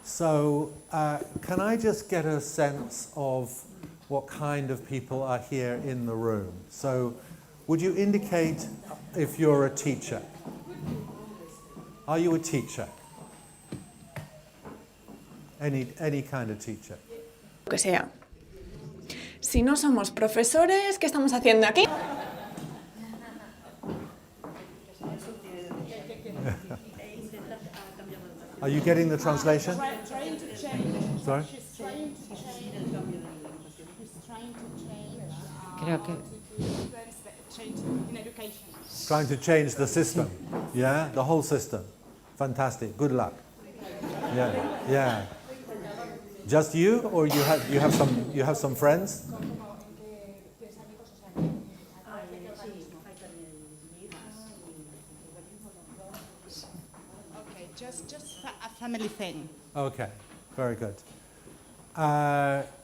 So can I just get a sense of what kind of people are here in the room? So would you indicate if you're a teacher? Are you a teacher? Any kind of teacher? Lo que sea. Si no somos profesores, ¿qué estamos haciendo aquí? Are you getting the translation? Trying to change. Sorry? She's trying to change. She's trying to change. Creo que Change in education. Trying to change the system. Yeah? The whole system. Fantastic. Good luck. Yeah. Yeah. Just you, or you have some friends? Okay, just a family thing. Okay, very good.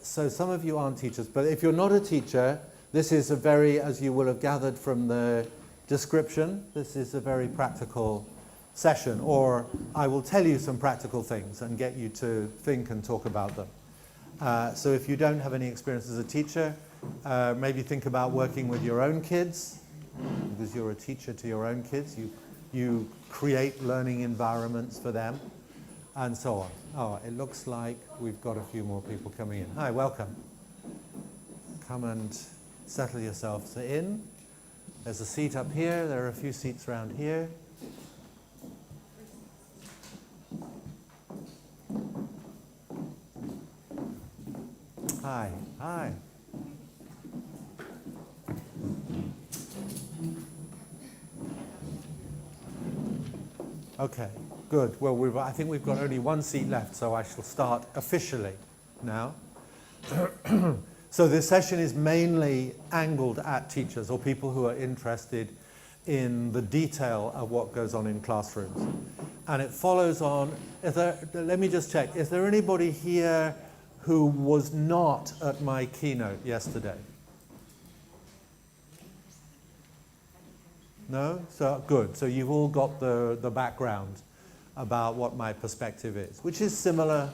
So some of you aren't teachers, but if you're not a teacher, this is a very, as you will have gathered from the description, this is a very practical session, or I will tell you some practical things and get you to think and talk about them. So if you don't have any experience as a teacher, maybe think about working with your own kids, because you're a teacher to your own kids. You create learning environments for them, and so on. Oh, it looks like we've got a few more people coming in. Hi, welcome. Come and settle yourselves in. There's a seat up here. There are a few seats around here. Hi, hi. Okay, good. Well, I think we've got only one seat left, so I shall start officially now. So this session is mainly angled at teachers or people who are interested in the detail of what goes on in classrooms. And it follows on, let me just check, is there anybody here who was not at my keynote yesterday? No? So good. So you've all got the background about what my perspective is, which is similar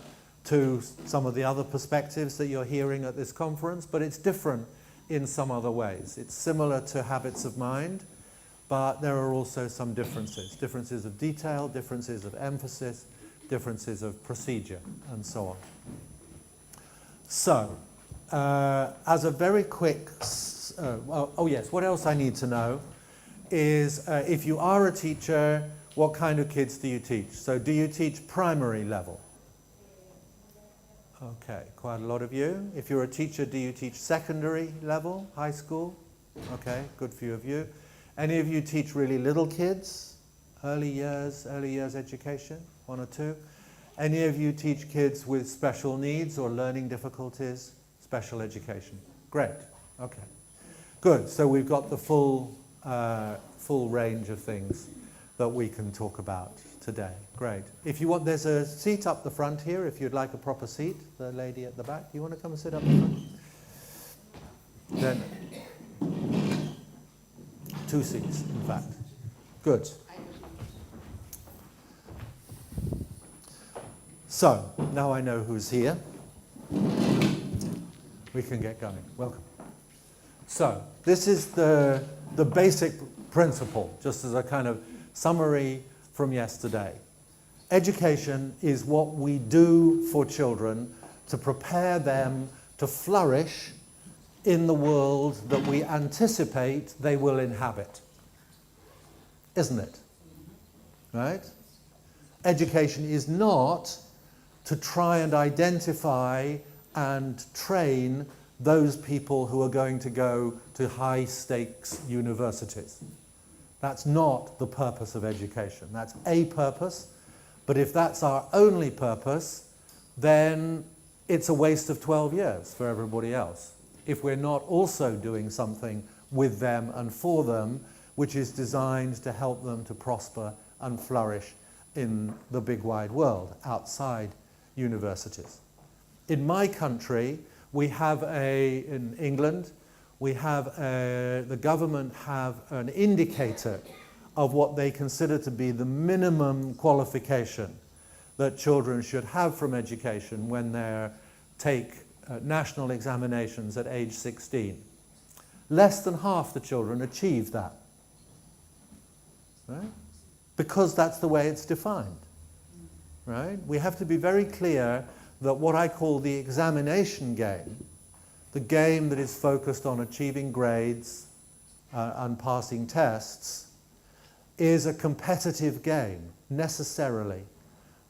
to some of the other perspectives that you're hearing at this conference, but it's different in some other ways. It's similar to habits of mind, but there are also some differences. Differences of detail, differences of emphasis, differences of procedure, and so on. So, as a very quick, oh yes, what else I need to know is if you are a teacher, what kind of kids do you teach? So do you teach primary level? Okay, quite a lot of you. If you're a teacher, do you teach secondary level, high school? Okay, good few of you. Any of you teach really little kids, early years education, one or two? Any of you teach kids with special needs or learning difficulties, special education? Great, okay. Good, so we've got the full range of things that we can talk about today. Great. If you want, there's a seat up the front here, if you'd like a proper seat, the lady at the back. You want to come and sit up the front? Then, 2 seats, in fact. Good. So, now I know who's here. We can get going. Welcome. So, this is the basic principle, just as a kind of summary from yesterday. Education is what we do for children to prepare them to flourish in the world that we anticipate they will inhabit. Isn't it? Right? Education is not to try and identify and train those people who are going to go to high-stakes universities. That's not the purpose of education. That's a purpose, but if that's our only purpose, then it's a waste of 12 years for everybody else. If we're not also doing something with them and for them, which is designed to help them to prosper and flourish in the big wide world outside universities. In my country, we have in England, we have the government have an indicator of what they consider to be the minimum qualification that children should have from education when they take national examinations at age 16. Less than half the children achieve that, right? Because that's the way it's defined, right? We have to be very clear that what I call the examination game, the game that is focused on achieving grades and passing tests, is a competitive game, necessarily.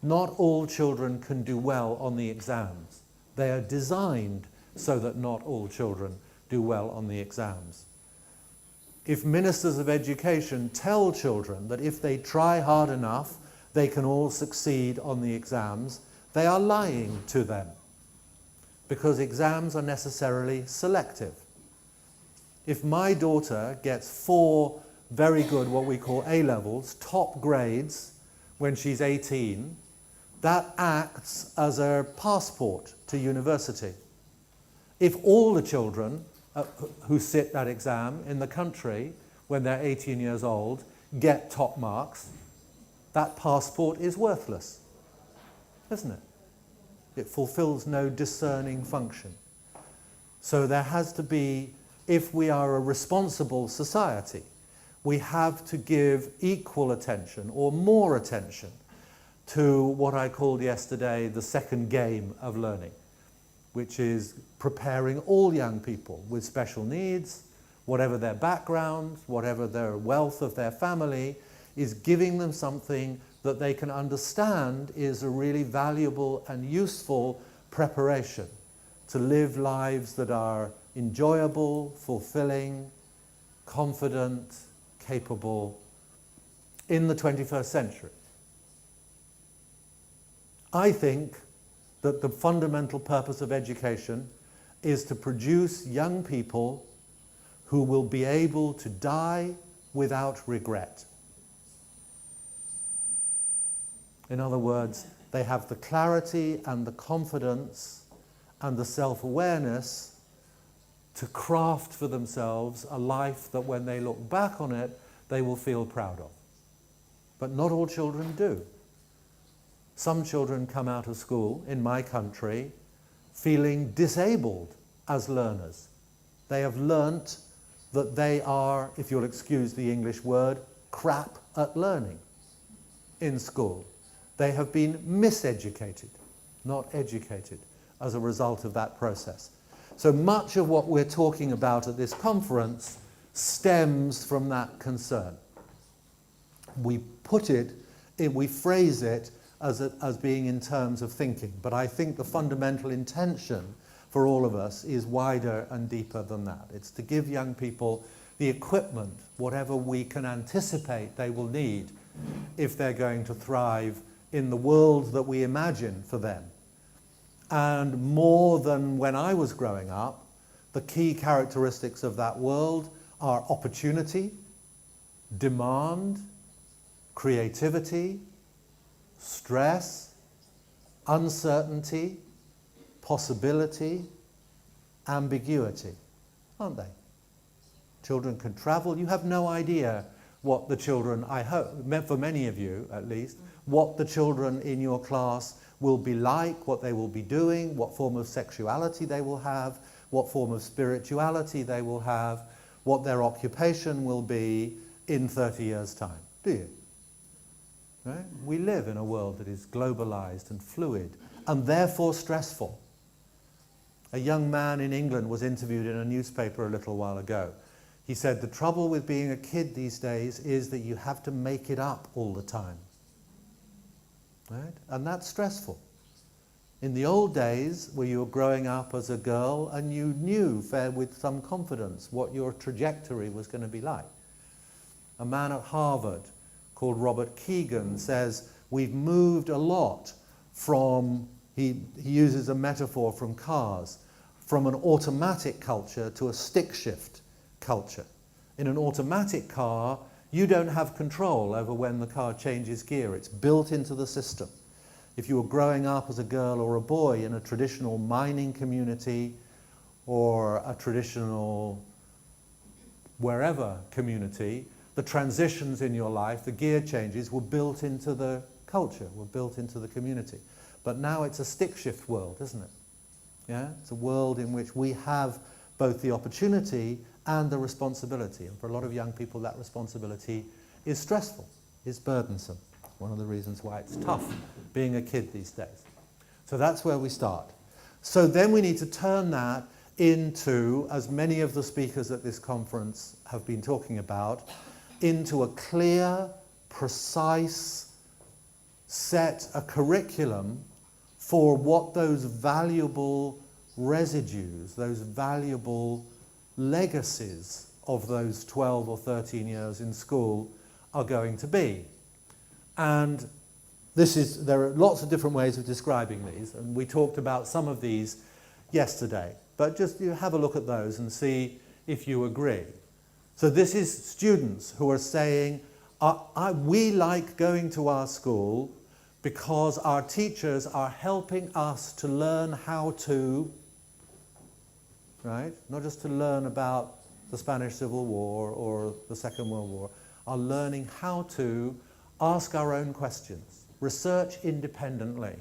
Not all children can do well on the exams. They are designed so that not all children do well on the exams. If ministers of education tell children that if they try hard enough, they can all succeed on the exams, they are lying to them, because exams are necessarily selective. If my daughter gets 4 very good, what we call A-levels, top grades, when she's 18, that acts as a passport to university. If all the children who sit that exam in the country when they're 18 years old get top marks, that passport is worthless, isn't it? It fulfills no discerning function. So there has to be, if we are a responsible society, we have to give equal attention or more attention to what I called yesterday the second game of learning, which is preparing all young people with special needs, whatever their background, whatever their wealth of their family, is giving them something that they can understand is a really valuable and useful preparation to live lives that are enjoyable, fulfilling, confident, capable in the 21st century. I think that the fundamental purpose of education is to produce young people who will be able to die without regret. In other words, they have the clarity and the confidence and the self-awareness to craft for themselves a life that when they look back on it, they will feel proud of. But not all children do. Some children come out of school in my country feeling disabled as learners. They have learnt that they are, if you'll excuse the English word, crap at learning in school. They have been miseducated, not educated, as a result of that process. So much of what we're talking about at this conference stems from that concern. We phrase it as being in terms of thinking, but I think the fundamental intention for all of us is wider and deeper than that. It's to give young people the equipment, whatever we can anticipate they will need if they're going to thrive in the world that we imagine for them. And more than when I was growing up, the key characteristics of that world are opportunity, demand, creativity, stress, uncertainty, possibility, ambiguity, aren't they? Children can travel. You have no idea what the children, I hope, for many of you at least, what the children in your class will be like, what they will be doing, what form of sexuality they will have, what form of spirituality they will have, what their occupation will be in 30 years' time. Do you? Right? We live in a world that is globalized and fluid and therefore stressful. A young man in England was interviewed in a newspaper a little while ago. He said, the trouble with being a kid these days is that you have to make it up all the time. Right? And that's stressful. In the old days, where you were growing up as a girl and you knew with some confidence what your trajectory was going to be like. A man at Harvard called Robert Keegan says, we've moved a lot from, he uses a metaphor from cars, from an automatic culture to a stick shift culture. In an automatic car, you don't have control over when the car changes gear. It's built into the system. If you were growing up as a girl or a boy in a traditional mining community or a traditional wherever community, the transitions in your life, the gear changes, were built into the culture, were built into the community. But now it's a stick shift world, isn't it? Yeah? It's a world in which we have both the opportunity and the responsibility. And for a lot of young people, that responsibility is stressful, is burdensome. One of the reasons why it's tough being a kid these days. So that's where we start. So then we need to turn that into, as many of the speakers at this conference have been talking about, into a clear, precise set, a curriculum for what those valuable residues, those valuable legacies of those 12 or 13 years in school are going to be. And there are lots of different ways of describing these, and we talked about some of these yesterday. But just you have a look at those and see if you agree. So this is students who are saying, we like going to our school because our teachers are helping us to learn how to, right? Not just to learn about the Spanish Civil War or the Second World War, are learning how to ask our own questions, research independently,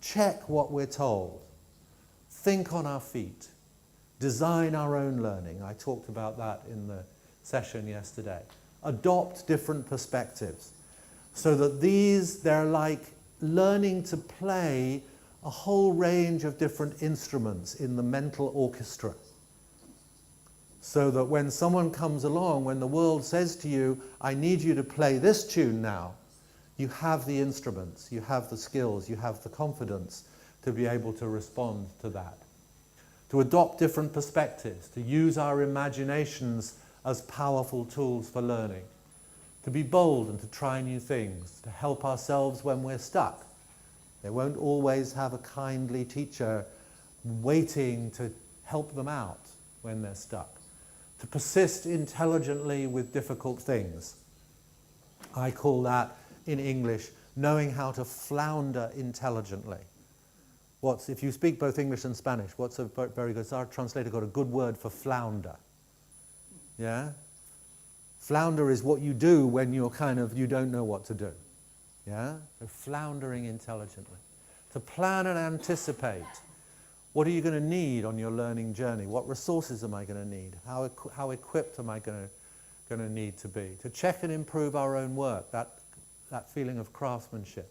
check what we're told, think on our feet, design our own learning. I talked about that in the session yesterday. Adopt different perspectives so that they're like learning to play a whole range of different instruments in the mental orchestra. So that when someone comes along, when the world says to you, I need you to play this tune now, you have the instruments, you have the skills, you have the confidence to be able to respond to that. To adopt different perspectives, to use our imaginations as powerful tools for learning, to be bold and to try new things, to help ourselves when we're stuck. They won't always have a kindly teacher waiting to help them out when they're stuck. To persist intelligently with difficult things. I call that, in English, knowing how to flounder intelligently. If you speak both English and Spanish, what's a very good, our translator got a good word for flounder. Yeah? Flounder is what you do when you don't know what to do. Yeah? So floundering intelligently. To plan and anticipate. What are you going to need on your learning journey? What resources am I going to need? How equipped am I going to need to be? To check and improve our own work, that feeling of craftsmanship.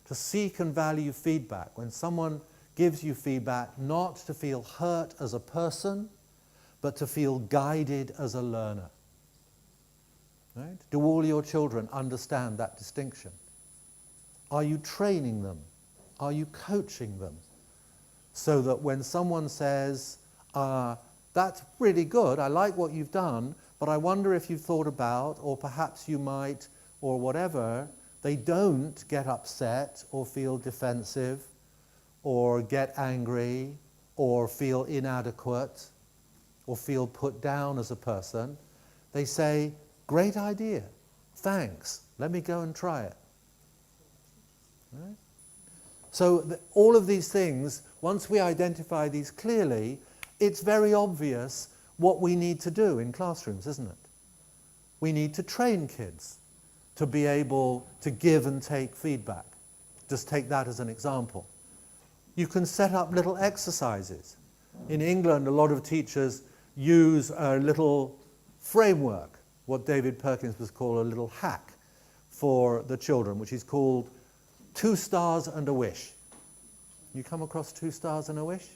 To seek and value feedback. When someone gives you feedback, not to feel hurt as a person, but to feel guided as a learner. Right? Do all your children understand that distinction? Are you training them? Are you coaching them? So that when someone says, that's really good, I like what you've done, but I wonder if you've thought about, or perhaps you might, or whatever, they don't get upset or feel defensive or get angry or feel inadequate or feel put down as a person. They say, great idea, thanks, let me go and try it. Right? So all of these things, once we identify these clearly, it's very obvious what we need to do in classrooms, isn't it? We need to train kids to be able to give and take feedback. Just take that as an example. You can set up little exercises. In England, a lot of teachers use a little framework, what David Perkins was called a little hack for the children, which is called 2 stars and a wish. You come across 2 stars and a wish?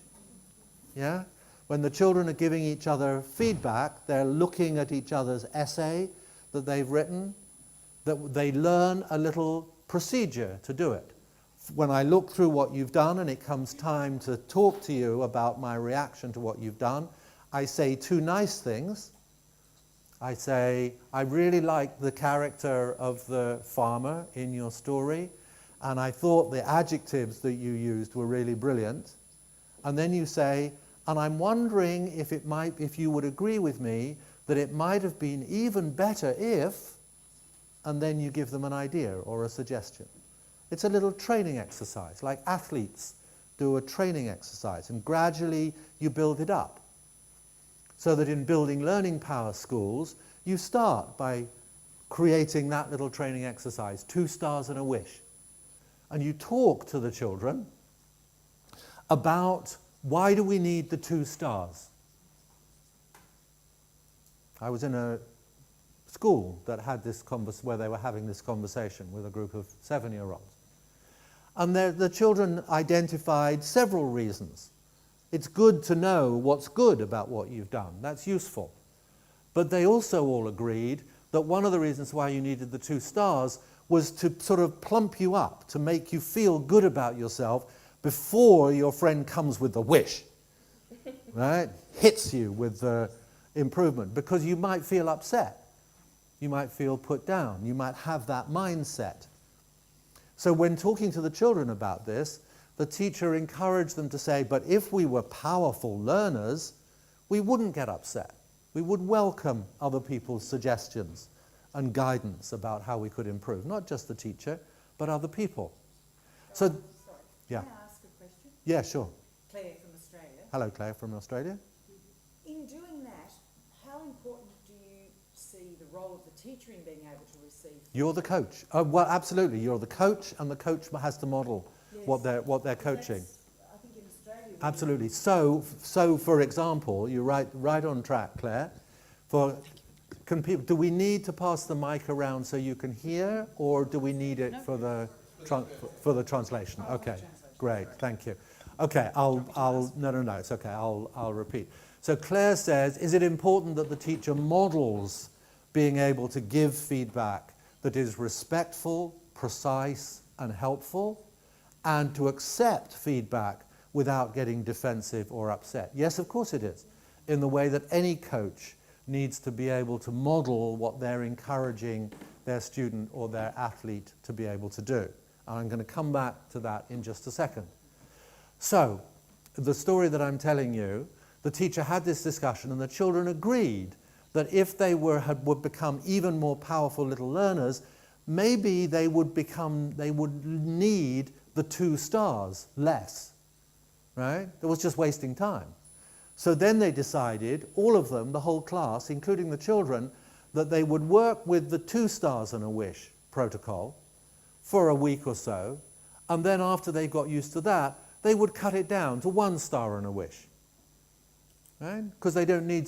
Yeah? When the children are giving each other feedback, they're looking at each other's essay that they've written, that they learn a little procedure to do it. When I look through what you've done and it comes time to talk to you about my reaction to what you've done, I say 2 nice things. I say, I really like the character of the farmer in your story, and I thought the adjectives that you used were really brilliant. And then you say, and I'm wondering if you would agree with me that it might have been even better if, and then you give them an idea or a suggestion. It's a little training exercise, like athletes do a training exercise, and gradually you build it up. So that in building learning power schools, you start by creating that little training exercise, 2 stars and a wish. and you talk to the children about why do we need the 2 stars. I was in a school that had this where they were having this conversation with a group of 7-year-olds. And the children identified several reasons. It's good to know what's good about what you've done. That's useful. But they also all agreed that one of the reasons why you needed the 2 stars was to sort of plump you up, to make you feel good about yourself before your friend comes with the wish, right? Hits you with the improvement, because you might feel upset. You might feel put down. You might have that mindset. So when talking to the children about this, the teacher encouraged them to say, but if we were powerful learners, we wouldn't get upset. We would welcome other people's suggestions and guidance about how we could improve. Not just the teacher, but other people. So, Sorry, yeah. can I ask a question? Yeah, sure. Claire from Australia. Hello, Claire from Australia. In doing that, how important do you see the role of the teacher in being able to receive? You're the coach. Well, absolutely. You're the coach, and the coach has to model what they're coaching. I think in Australia. Absolutely. So for example, you're right on track, Claire. Do we need to pass the mic around so you can hear, or do we need it for the translation? Okay, great, thank you. Okay, no, it's okay. I'll repeat. So Claire says, is it important that the teacher models being able to give feedback that is respectful, precise, and helpful, and to accept feedback without getting defensive or upset? Yes, of course it is, in the way that any coach needs to be able to model what they're encouraging their student or their athlete to be able to do. And I'm going to come back to that in just a second. So, the story that I'm telling you, the teacher had this discussion and the children agreed that if they would become even more powerful little learners, maybe they would need the 2 stars less, right? It was just wasting time. So then they decided, all of them, the whole class, including the children, that they would work with the 2 stars and a wish protocol for a week or so, and then after they got used to that, they would cut it down to 1 star and a wish. Right? Because they don't need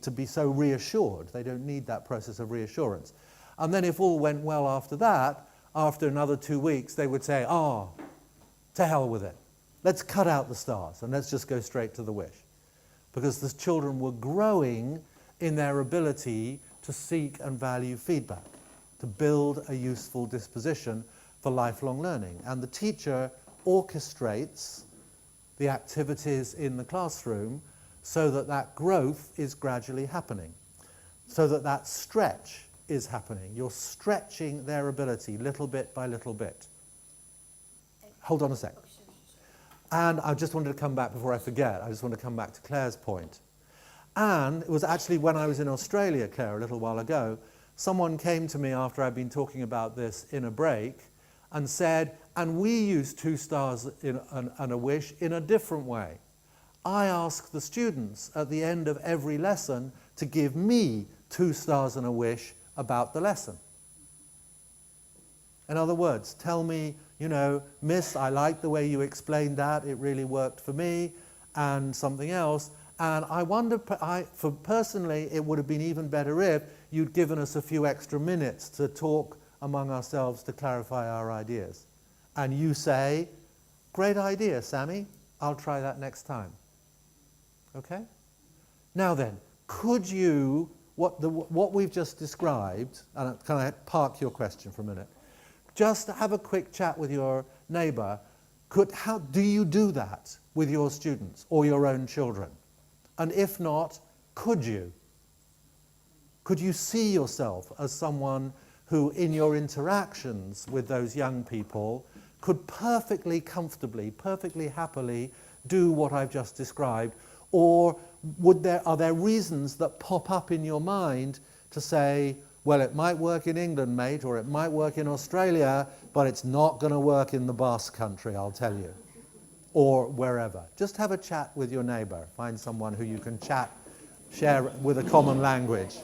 to be so reassured. They don't need that process of reassurance. And then if all went well after that, after another 2 weeks, they would say, to hell with it. Let's cut out the stars and let's just go straight to the wish. Because the children were growing in their ability to seek and value feedback, to build a useful disposition for lifelong learning. And the teacher orchestrates the activities in the classroom so that that growth is gradually happening, so that that stretch is happening. You're stretching their ability little bit by little bit. Hold on a sec. And I just wanted to come back before I forget. I just want to come back to Claire's point. And it was actually when I was in Australia, Claire, a little while ago, someone came to me after I'd been talking about this in a break and said, and we use 2 stars and a wish in a different way. I ask the students at the end of every lesson to give me 2 stars and a wish about the lesson. In other words, tell me, Miss, I like the way you explained that, it really worked for me, and something else. And I wonder, personally, it would have been even better if you'd given us a few extra minutes to talk among ourselves to clarify our ideas. And you say, great idea, Sammy, I'll try that next time. Okay? Now then, could you, what we've just described, and can I park your question for a minute? Just have a quick chat with your neighbour. How do you do that with your students or your own children? And if not, could you? Could you see yourself as someone who, in your interactions with those young people, could perfectly comfortably, perfectly happily do what I've just described? Or are there reasons that pop up in your mind to say, well, it might work in England, mate, or it might work in Australia, but it's not going to work in the Basque Country, I'll tell you, or wherever. Just have a chat with your neighbour. Find someone who you can share with a common language.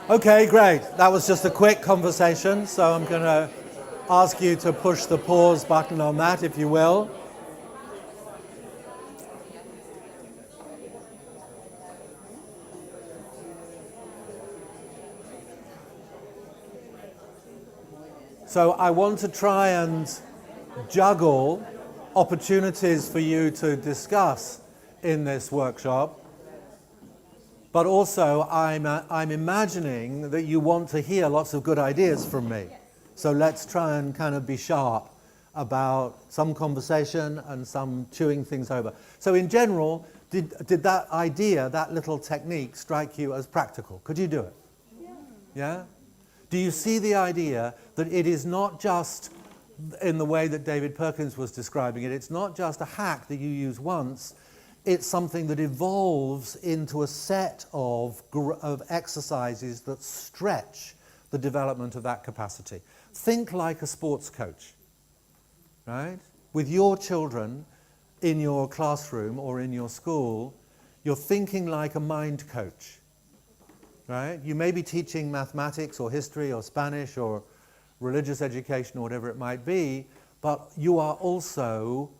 Okay, great. That was just a quick conversation, so I'm going to ask you to push the pause button on that, if you will. So I want to try and juggle opportunities for you to discuss in this workshop, but also I'm imagining that you want to hear lots of good ideas from me. So let's try and kind of be sharp about some conversation and some chewing things over. So in general, did that idea, that little technique, strike you as practical? Could you do it? Yeah? Do you see the idea that it is not just in the way that David Perkins was describing it, it's not just a hack that you use once, it's something that evolves into a set of exercises that stretch the development of that capacity. Think like a sports coach, right? With your children in your classroom or in your school, you're thinking like a mind coach, right? You may be teaching mathematics or history or Spanish or religious education or whatever it might be, but you are also,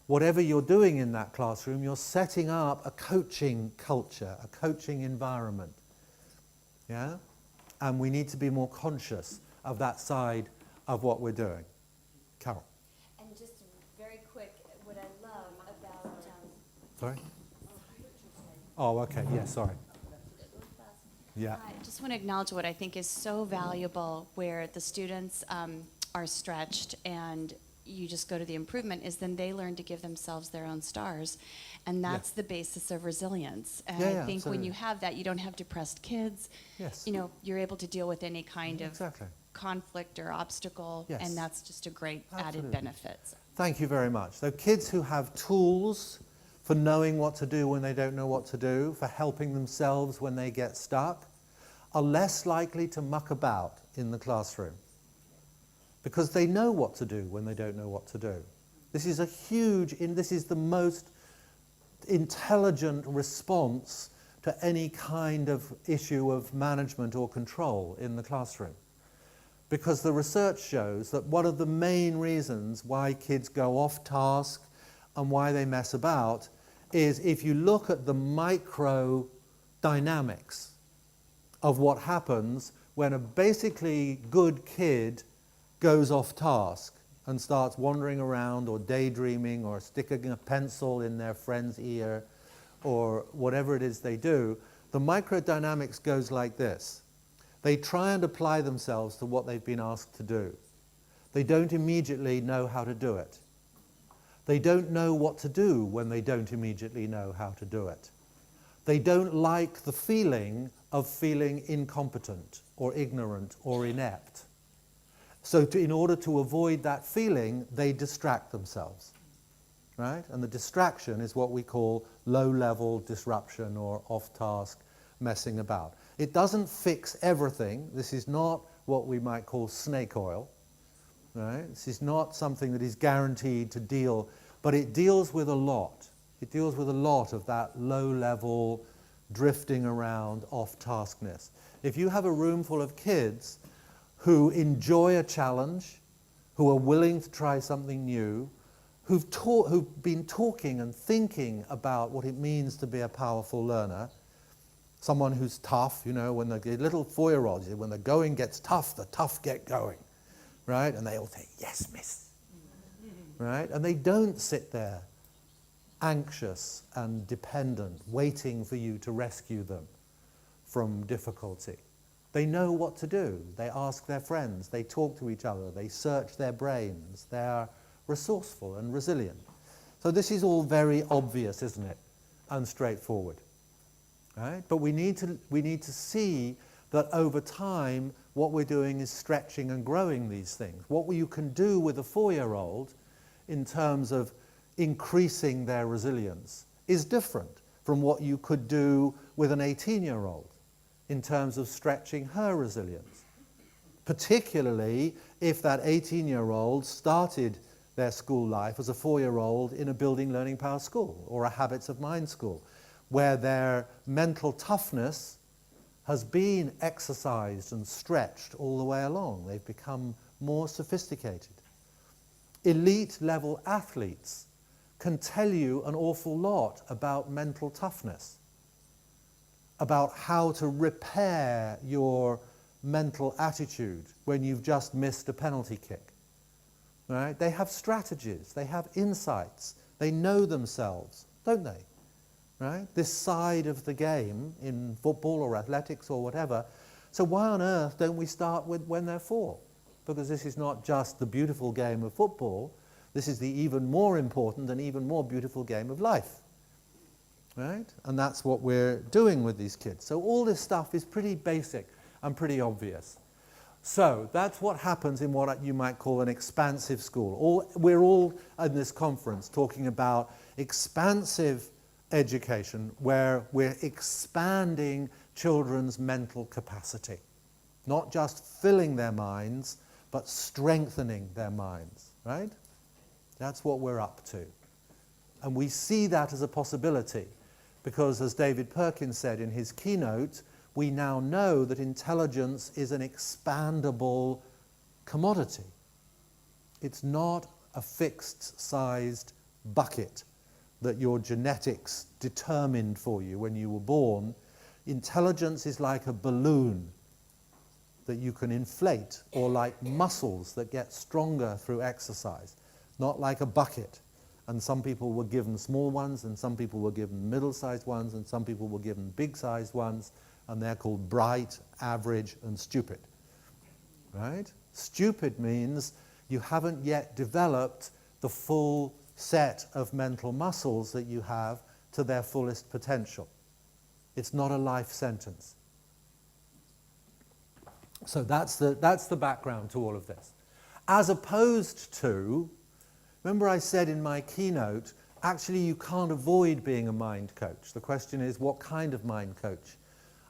whatever you're doing in that classroom, you're setting up a coaching culture, a coaching environment. Yeah? And we need to be more conscious of that side of what we're doing. Carol. And just very quick, what I love about... Sorry? Oh, okay. Yeah, sorry. Yeah. I just want to acknowledge what I think is so valuable where the students are stretched and you just go to the improvement is then they learn to give themselves their own stars. And that's the basis of resilience. And I think when you have that, you don't have depressed kids. Yes. You know, you're able to deal with any kind of Exactly. conflict or obstacle. Yes. And that's just a great Absolutely. added benefit. Thank you very much. So kids who have tools for knowing what to do when they don't know what to do, for helping themselves when they get stuck, are less likely to muck about in the classroom because they know what to do when they don't know what to do. This is this is the most intelligent response to any kind of issue of management or control in the classroom. Because the research shows that one of the main reasons why kids go off task and why they mess about is if you look at the micro dynamics of what happens when a basically good kid goes off task and starts wandering around or daydreaming or sticking a pencil in their friend's ear or whatever it is they do, the microdynamics goes like this. They try and apply themselves to what they've been asked to do. They don't immediately know how to do it. They don't know what to do when they don't immediately know how to do it. They don't like the feeling of feeling incompetent or ignorant or inept. So in order to avoid that feeling, they distract themselves, right? And the distraction is what we call low-level disruption or off-task messing about. It doesn't fix everything. This is not what we might call snake oil, right? This is not something that is guaranteed to deal, but it deals with a lot. It deals with a lot of that low-level drifting around off-taskness. If you have a room full of kids who enjoy a challenge, who are willing to try something new, who've been talking and thinking about what it means to be a powerful learner, someone who's tough, you know, when the little 4-year-olds, when the going gets tough, the tough get going, right? And they all say, yes, miss, right? And they don't sit there anxious and dependent, waiting for you to rescue them from difficulty. They know what to do. They ask their friends. They talk to each other. They search their brains. They are resourceful and resilient. So this is all very obvious, isn't it? And straightforward. Right? But we need to see that over time, what we're doing is stretching and growing these things. What you can do with a 4-year-old in terms of increasing their resilience is different from what you could do with an 18-year-old in terms of stretching her resilience, particularly if that 18-year-old started their school life as a 4-year-old in a building learning power school or a habits of mind school, where their mental toughness has been exercised and stretched all the way along. They've become more sophisticated. Elite level athletes can tell you an awful lot about mental toughness, about how to repair your mental attitude when you've just missed a penalty kick. Right? They have strategies, they have insights, they know themselves, don't they? Right? This side of the game in football or athletics or whatever. So why on earth don't we start with when they're 4? Because this is not just the beautiful game of football, this is the even more important and even more beautiful game of life. Right? And that's what we're doing with these kids. So all this stuff is pretty basic and pretty obvious. So that's what happens in what you might call an expansive school. We're all in this conference talking about expansive education where we're expanding children's mental capacity. Not just filling their minds, but strengthening their minds, right? That's what we're up to. And we see that as a possibility because, as David Perkins said in his keynote, we now know that intelligence is an expandable commodity. It's not a fixed-sized bucket that your genetics determined for you when you were born. Intelligence is like a balloon that you can inflate, or like muscles that get stronger through exercise, not like a bucket. And some people were given small ones, and some people were given middle-sized ones, and some people were given big-sized ones, and they're called bright, average, and stupid. Right? Stupid means you haven't yet developed the full set of mental muscles that you have to their fullest potential. It's not a life sentence. So that's the background to all of this. As opposed to, remember I said in my keynote, actually you can't avoid being a mind coach. The question is, what kind of mind coach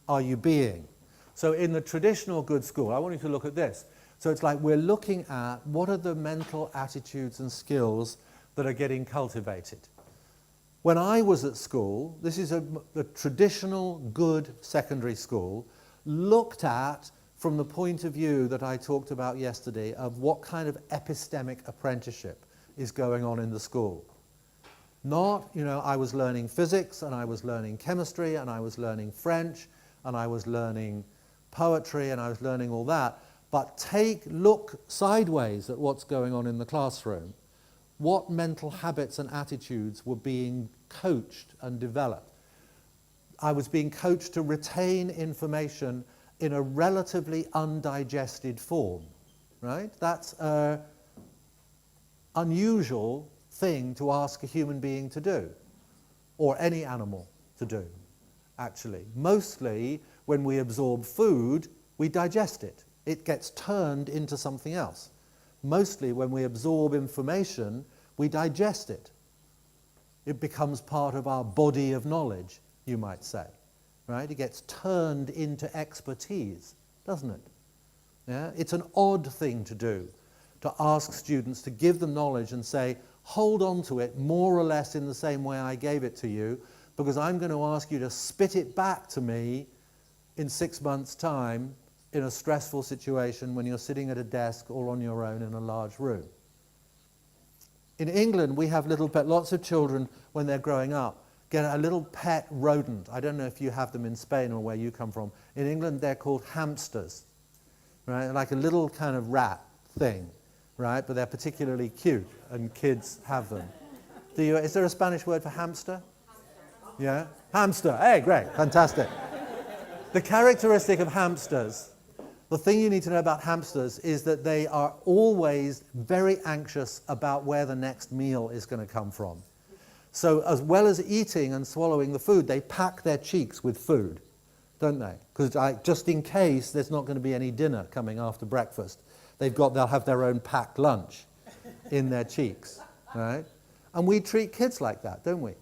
are you being? So in the traditional good school, I want you to look at this. So it's like we're looking at what are the mental attitudes and skills that are getting cultivated. When I was at school, this is the traditional good secondary school, looked at from the point of view that I talked about yesterday of what kind of epistemic apprenticeship is going on in the school. Not, I was learning physics and I was learning chemistry and I was learning French and I was learning poetry and I was learning all that, but look sideways at what's going on in the classroom. What mental habits and attitudes were being coached and developed? I was being coached to retain information in a relatively undigested form, right? That's an unusual thing to ask a human being to do, or any animal to do, actually. Mostly, when we absorb food, we digest it. It gets turned into something else. Mostly, when we absorb information, we digest it. It becomes part of our body of knowledge, you might say. Right? It gets turned into expertise, doesn't it? Yeah? It's an odd thing to do, to ask students to give them knowledge and say, hold on to it more or less in the same way I gave it to you, because I'm going to ask you to spit it back to me in 6 months' time in a stressful situation when you're sitting at a desk or on your own in a large room. In England, we have lots of children, when they're growing up, get a little pet rodent. I don't know if you have them in Spain or where you come from. In England, they're called hamsters, right? Like a little kind of rat thing, right? But they're particularly cute, and kids have them. Is there a Spanish word for hamster? Yeah? Hamster. Hey, great. Fantastic. The characteristic of hamsters, the thing you need to know about hamsters is that they are always very anxious about where the next meal is going to come from. So as well as eating and swallowing the food, they pack their cheeks with food, don't they? Because just in case there's not going to be any dinner coming after breakfast, they'll have their own packed lunch in their cheeks, right? And we treat kids like that, don't we?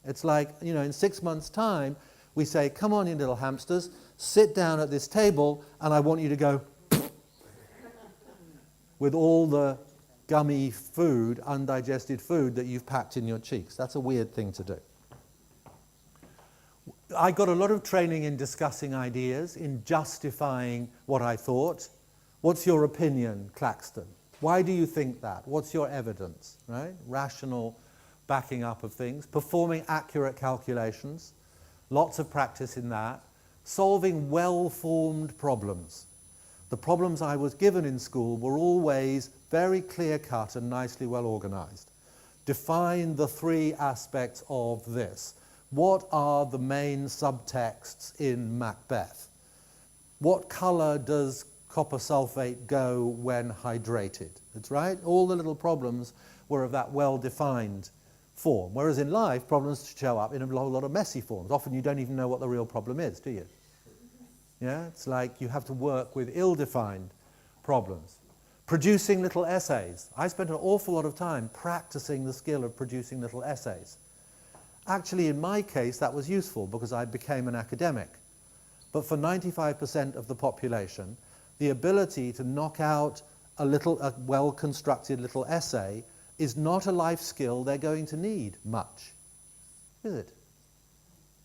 It's like, in 6 months' time, we say, come on, you little hamsters, sit down at this table, and I want you to go with all the gummy food, undigested food that you've packed in your cheeks. That's a weird thing to do. I got a lot of training in discussing ideas, in justifying what I thought. What's your opinion, Claxton? Why do you think that? What's your evidence, right? Rational backing up of things, performing accurate calculations, lots of practice in that, solving well-formed problems. The problems I was given in school were always very clear-cut and nicely well-organized. Define the three aspects of this. What are the main subtexts in Macbeth? What color does copper sulfate go when hydrated? That's right. All the little problems were of that well-defined form. Whereas in life, problems show up in a whole lot of messy forms. Often you don't even know what the real problem is, do you? Yeah, it's like you have to work with ill-defined problems. Producing little essays. I spent an awful lot of time practicing the skill of producing little essays. Actually, in my case, that was useful because I became an academic. But for 95% of the population, the ability to knock out a well-constructed little essay is not a life skill they're going to need much, is it?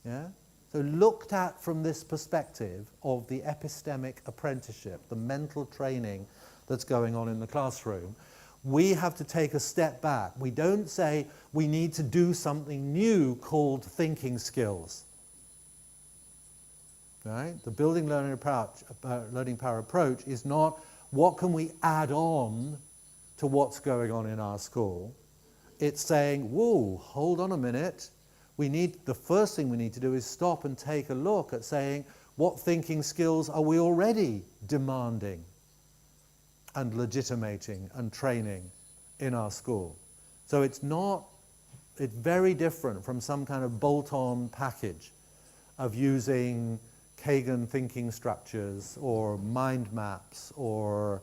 Yeah? So looked at from this perspective of the epistemic apprenticeship, the mental training that's going on in the classroom, we have to take a step back. We don't say we need to do something new called thinking skills. Right? The building learning power approach is not what can we add on to what's going on in our school. It's saying, whoa, hold on a minute. The first thing we need to do is stop and take a look at saying, what thinking skills are we already demanding and legitimating and training in our school? So it's very different from some kind of bolt-on package of using Kagan thinking structures or mind maps or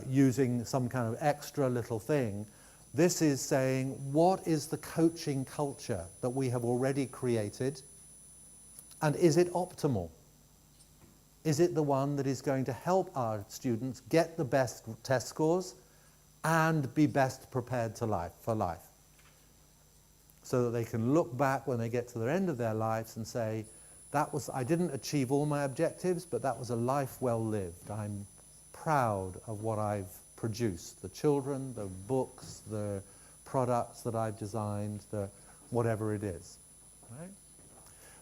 using some kind of extra little thing. This is saying, what is the coaching culture that we have already created, and is it optimal? Is it the one that is going to help our students get the best test scores and be best prepared for life? So that they can look back when they get to the end of their lives and say, I didn't achieve all my objectives, but that was a life well lived. I'm proud of what I've produced, the children, the books, the products that I've designed, whatever it is. Right?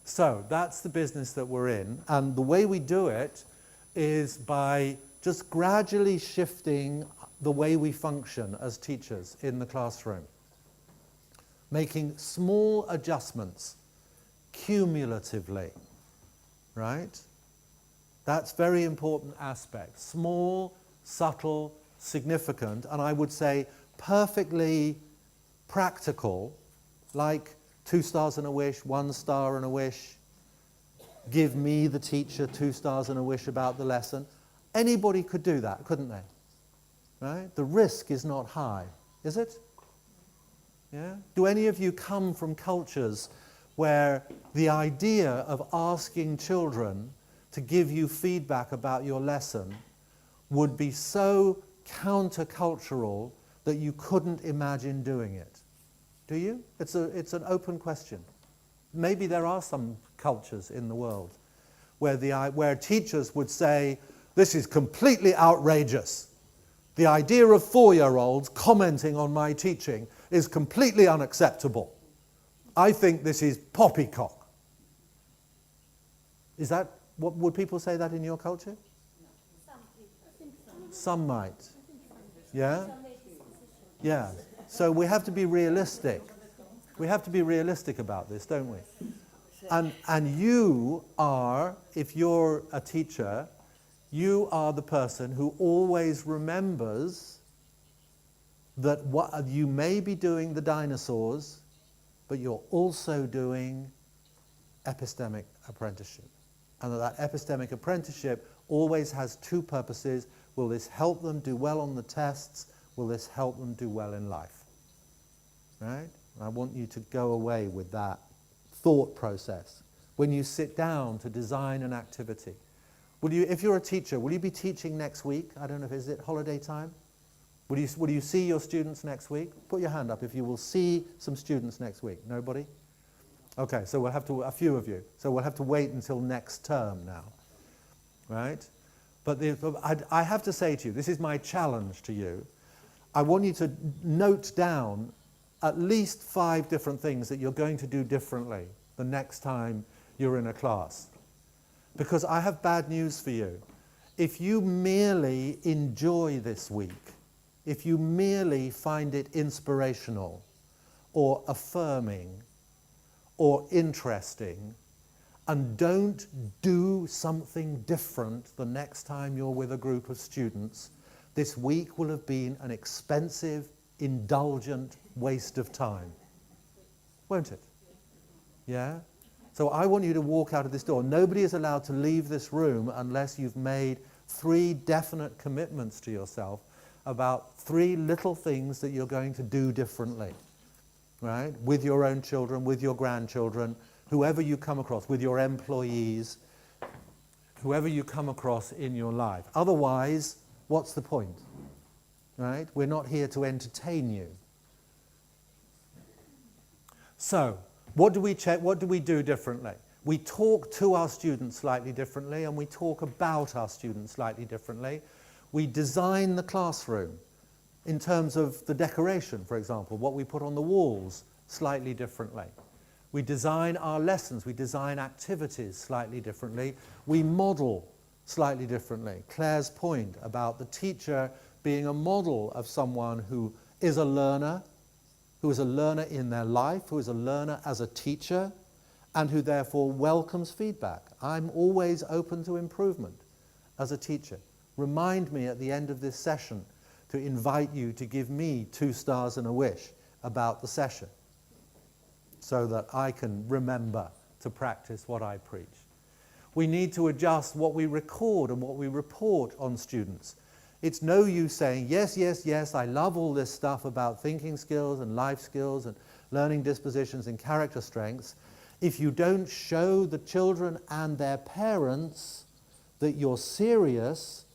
So that's the business that we're in, and the way we do it is by just gradually shifting the way we function as teachers in the classroom, making small adjustments cumulatively, right? That's a very important aspect. Small, subtle, significant, and I would say perfectly practical, like 2 stars and a wish, 1 star and a wish, give me, the teacher, 2 stars and a wish about the lesson. Anybody could do that, couldn't they? Right? The risk is not high, is it? Yeah? Do any of you come from cultures where the idea of asking children to give you feedback about your lesson would be so countercultural that you couldn't imagine doing it? Do you? It's an open question. Maybe there are some cultures in the world where teachers would say, this is completely outrageous. The idea of 4-year-olds commenting on my teaching is completely unacceptable. I think this is poppycock. Is that, would people say that in your culture? Some might. Yeah? Yeah. So we have to be realistic. We have to be realistic about this, don't we? And you are, if you're a teacher, you are the person who always remembers that you may be doing the dinosaurs, but you're also doing epistemic apprenticeship. And that epistemic apprenticeship always has 2 purposes. Will this help them do well on the tests? Will this help them do well in life? Right? I want you to go away with that thought process. When you sit down to design an activity, if you're a teacher, will you be teaching next week? I don't know, is it holiday time? Will you see your students next week? Put your hand up if you will see some students next week. Nobody? Okay, so we'll have to, a few of you, so we'll have to wait until next term now, right? But I have to say to you, this is my challenge to you. I want you to note down at least 5 different things that you're going to do differently the next time you're in a class. Because I have bad news for you. If you merely enjoy this week, if you merely find it inspirational or affirming or interesting, and don't do something different the next time you're with a group of students, this week will have been an expensive, indulgent waste of time. Won't it? Yeah? So I want you to walk out of this door. Nobody is allowed to leave this room unless you've made 3 definite commitments to yourself about 3 little things that you're going to do differently, right? With your own children, with your grandchildren, whoever you come across, with your employees, whoever you come across in your life. Otherwise, what's the point, right? We're not here to entertain you. So, what do we check? What do we do differently? We talk to our students slightly differently, and we talk about our students slightly differently. We design the classroom in terms of the decoration, for example, what we put on the walls slightly differently. We design our lessons, we design activities slightly differently. We model slightly differently. Claire's point about the teacher being a model of someone who is a learner in their life, who is a learner as a teacher, and who therefore welcomes feedback. I'm always open to improvement as a teacher. Remind me at the end of this session to invite you to give me 2 stars and a wish about the session, so that I can remember to practice what I preach. We need to adjust what we record and what we report on students. It's no use saying, yes, yes, yes, I love all this stuff about thinking skills and life skills and learning dispositions and character strengths, if you don't show the children and their parents that you're serious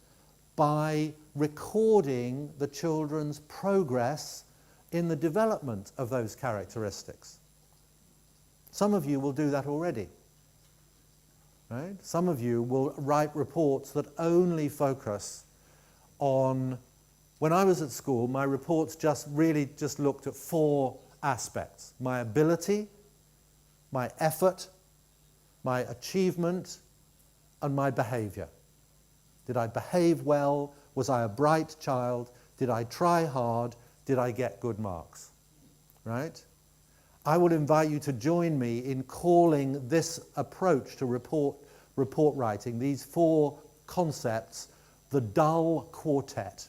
by recording the children's progress in the development of those characteristics. Some of you will do that already, right? Some of you will write reports that only focus on, when I was at school, my reports just looked at 4 aspects: my ability, my effort, my achievement, and my behavior. Did I behave well? Was I a bright child? Did I try hard? Did I get good marks? Right? I would invite you to join me in calling this approach to report writing, these 4 concepts, the dull quartet.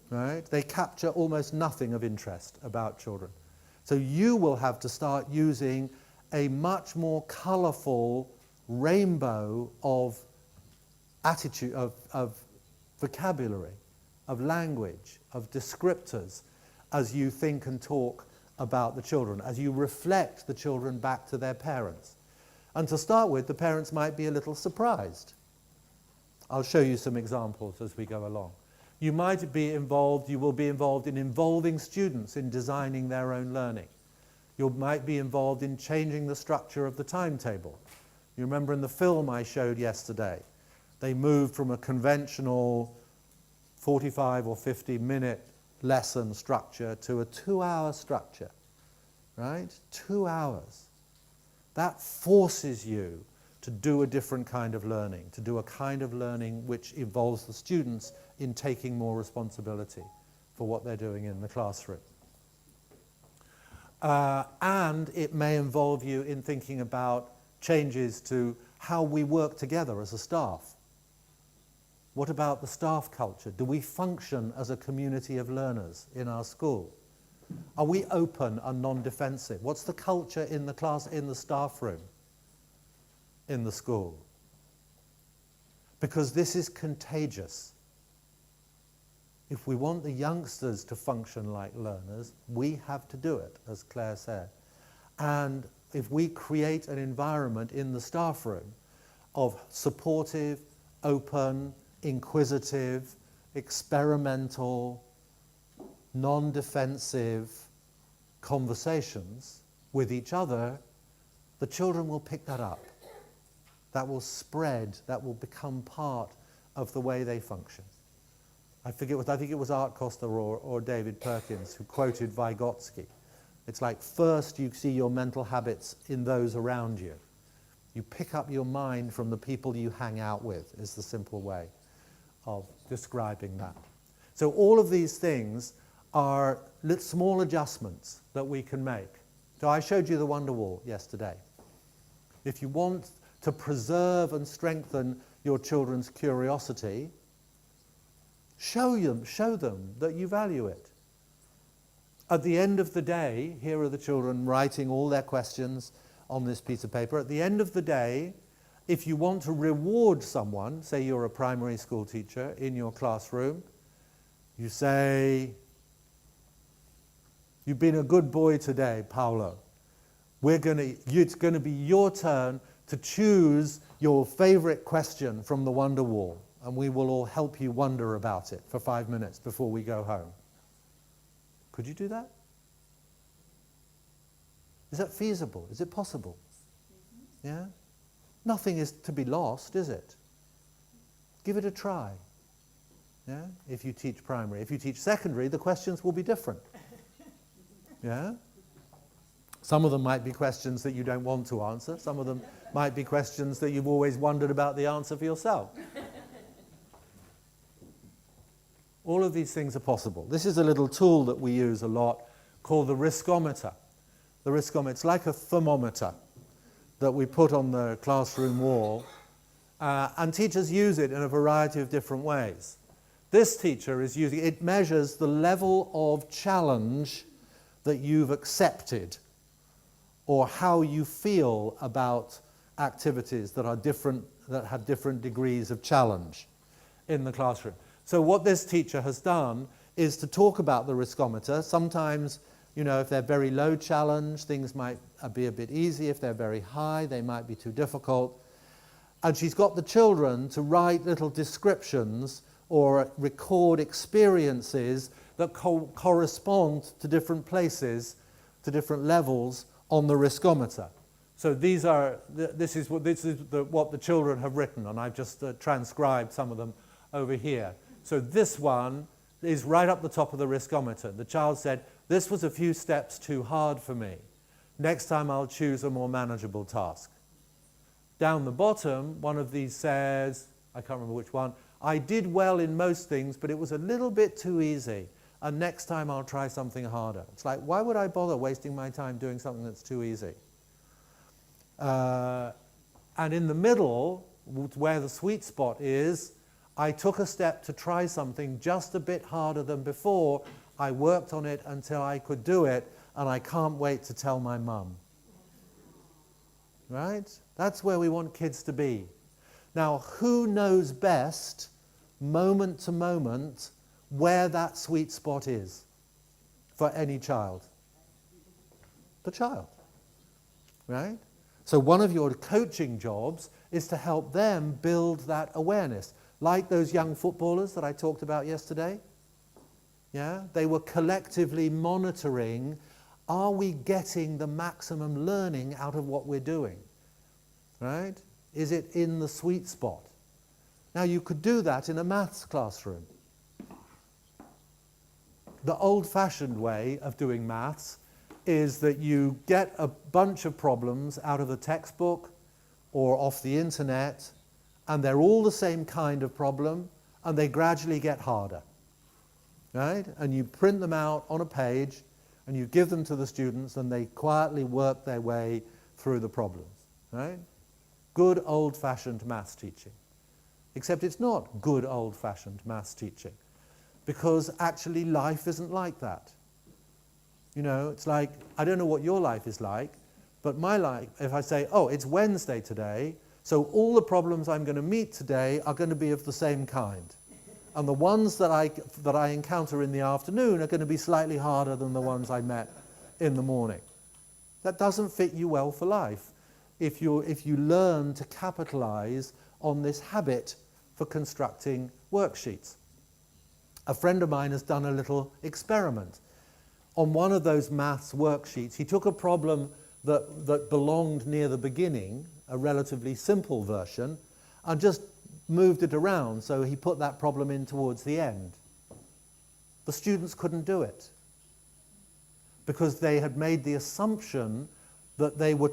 Right? They capture almost nothing of interest about children. So you will have to start using a much more colourful rainbow of attitude, of vocabulary, of language, of descriptors, as you think and talk about the children, as you reflect the children back to their parents. And to start with, the parents might be a little surprised. I'll show you some examples as we go along. You might be involved, you will be involved in involving students in designing their own learning. You might be involved in changing the structure of the timetable. You remember in the film I showed yesterday, they moved from a conventional 45 or 50-minute lesson structure to a 2-hour structure, right? 2 hours. That forces you to do a different kind of learning, to do a kind of learning which involves the students in taking more responsibility for what they're doing in the classroom. And it may involve you in thinking about changes to how we work together as a staff. What about the staff culture? Do we function as a community of learners in our school? Are we open and non-defensive? What's the culture in the class, in the staff room, in the school? Because this is contagious. If we want the youngsters to function like learners, we have to do it, as Claire said. And if we create an environment in the staff room of supportive, open, inquisitive, experimental, non-defensive conversations, with each other, the children will pick that up. That will spread, that will become part of the way they function. I think it was Art Costa or David Perkins who quoted Vygotsky. It's like first you see your mental habits in those around you. You pick up your mind from the people you hang out with, is the simple way of describing that. So all of these things are small adjustments that we can make. So I showed you the wonder wall yesterday. If you want to preserve and strengthen your children's curiosity, show them that you value it. At the end of the day, here are the children writing all their questions on this piece of paper. At the end of the day, if you want to reward someone, say you're a primary school teacher in your classroom, you say, "You've been a good boy today, Paolo. It's going to be your turn to choose your favorite question from the wonder wall, and we will all help you wonder about it for 5 minutes before we go home." Could you do that? Is that feasible? Is it possible? Yeah? Nothing is to be lost, is it? Give it a try. Yeah? If you teach primary. If you teach secondary, the questions will be different. Yeah? Some of them might be questions that you don't want to answer. Some of them might be questions that you've always wondered about the answer for yourself. All of these things are possible. This is a little tool that we use a lot called the riskometer. The riskometer, it's like a thermometer that we put on the classroom wall, and teachers use it in a variety of different ways. This teacher is using it, measures the level of challenge that you've accepted, or how you feel about activities that are different, that have different degrees of challenge in the classroom. So what this teacher has done is to talk about the riskometer. Sometimes, you know, if they're very low challenge, things might be a bit easy. If they're very high, they might be too difficult. And she's got the children to write little descriptions or record experiences that correspond to different places, to different levels on the riskometer. So this is what the children have written, and I've just transcribed some of them over here. So this one is right up the top of the riskometer. The child said, "This was a few steps too hard for me. Next time I'll choose a more manageable task." Down the bottom, one of these says, I can't remember which one, "I did well in most things, but it was a little bit too easy. And next time I'll try something harder." It's like, why would I bother wasting my time doing something that's too easy? And in the middle, where the sweet spot is, "I took a step to try something just a bit harder than before. I worked on it until I could do it, and I can't wait to tell my mum." Right? That's where we want kids to be. Now, who knows best, moment to moment, where that sweet spot is for any child? The child. Right? So one of your coaching jobs is to help them build that awareness. Like those young footballers that I talked about yesterday. Yeah? They were collectively monitoring, are we getting the maximum learning out of what we're doing? Right? Is it in the sweet spot? Now you could do that in a maths classroom. The old-fashioned way of doing maths is that you get a bunch of problems out of the textbook or off the internet, and they're all the same kind of problem, and they gradually get harder. Right? And you print them out on a page, and you give them to the students, and they quietly work their way through the problems. Right? Good old-fashioned maths teaching. Except it's not good old-fashioned maths teaching, because actually life isn't like that. You know, it's like, I don't know what your life is like, but my life, if I say, "Oh, it's Wednesday today, so all the problems I'm going to meet today are going to be of the same kind. And the ones that I encounter in the afternoon are going to be slightly harder than the ones I met in the morning." That doesn't fit you well for life if you learn to capitalize on this habit for constructing worksheets. A friend of mine has done a little experiment. On one of those maths worksheets, he took a problem that belonged near the beginning, a relatively simple version, and just moved it around, so he put that problem in towards the end. The students couldn't do it because they had made the assumption that they were